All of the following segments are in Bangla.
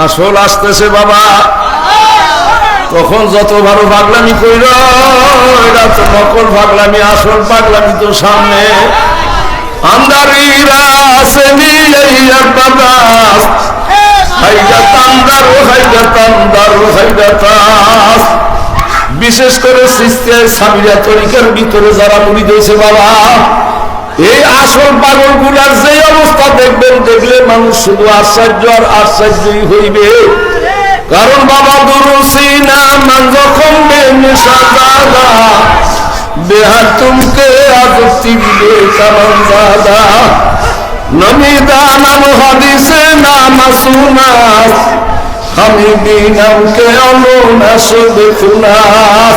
আসল আসতেছে বাবা। তখন যত ভালো পাগলামি কইল, এটা তো নকল পাগলামি, আসল পাগলামি তো সামনে। আন্দারিরা আসেনি এই বাতাস, বিশেষ করে সাবিরা তরিকার ভিতরে যারা মুরিদ হয়েছে বাবা, এই আসল পাগল গুলার যে অবস্থা দেখবেন, দেখলে মানুষ শুধু আশ্চর্য আর আশ্চর্যই হইবে। কারণ বাবা দুরুসি না মান যখন বেনেশাদাদা বেহার তুমকে আজতি দিলে কারণ দাদা নমিদা নাম হাদিসে নাম সুনাস আমি বিনামকে অনুনাস দেখুনাস।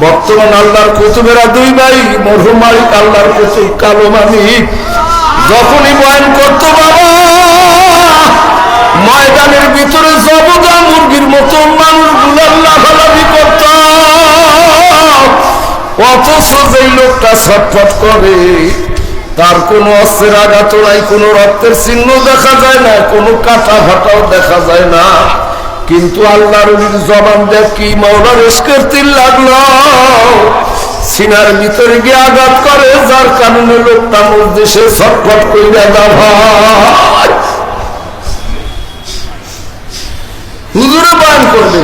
বর্তমান আল্লাহর কুতুবেরা দুই ভাই, মরহুম মালিক আল্লাহর কুতুব কালো মালিক, যখনই বয়ান করত বাবা, ময়দানের ভিতরে জবদা মুরগির মতো মানুষগুলো লাফালাফি করত, অথচ যেই লোকটা ছটফট করে তার কোনো অস্ত্রের আঘাত নাই, কোনো রক্তের চিহ্ন দেখা যায় না, কোনো কাটা ফাটাও দেখা যায় না, কিন্তু আল্লাহর জবান দেখ কি মাওলার ইশকের তীর লাগলো, সিনার ভিতরে গিয়ে আঘাত করে, যার কারণে লোকটা মজলিসে ছটফট কইরা দাও ভাই। হুজুরে বয়ান করবে,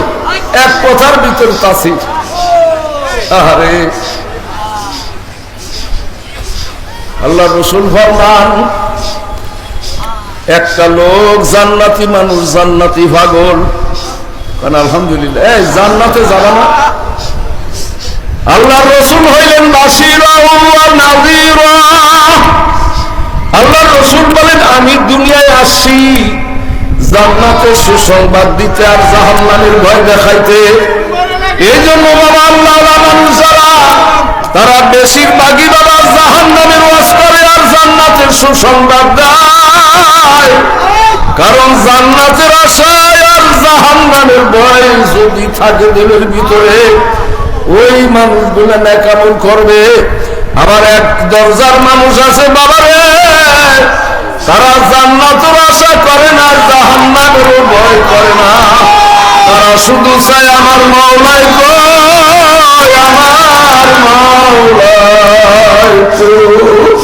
এক কথার ভিতরে তাসির। আরে আল্লাহ রসুল ফরমান, একটা লোক জান্নাতি মানুষ, জান্নাতি পাগল, কারণ আলহামদুলিল্লাহ এই জান্নাতে যাবে না। আল্লাহ রসুল হইলেন বাশীরা ওয়া নাযীরা। আল্লাহ রসুল বলেন, আমি দুনিয়ায় আসছি জান্নাতের সুসংবাদ দিতে আর জাহান্নামের ভয় দেখাইতে। এই জন্য বাবা আল্লাহ মানুষ যারা, তারা বেশিরভাগই বাবা জাহান্নামের ওয়াজ করে আর জান্নাতের সুসংবাদ দেয়। কারণ জান্নাতের আশায় আর জাহান্নামের ভয় যদি থাকে দিলের ভিতরে, ওই মানুষগুলো নেকামল করবে। আবার এক দরজার মানুষ আছে বাবা রে, তারা জান্নাতের আশা করে না, জাহান্নামেরও ভয় করে না, তারা শুধু চায় আমার মাওলাই কই, আমার মাওলাই কই।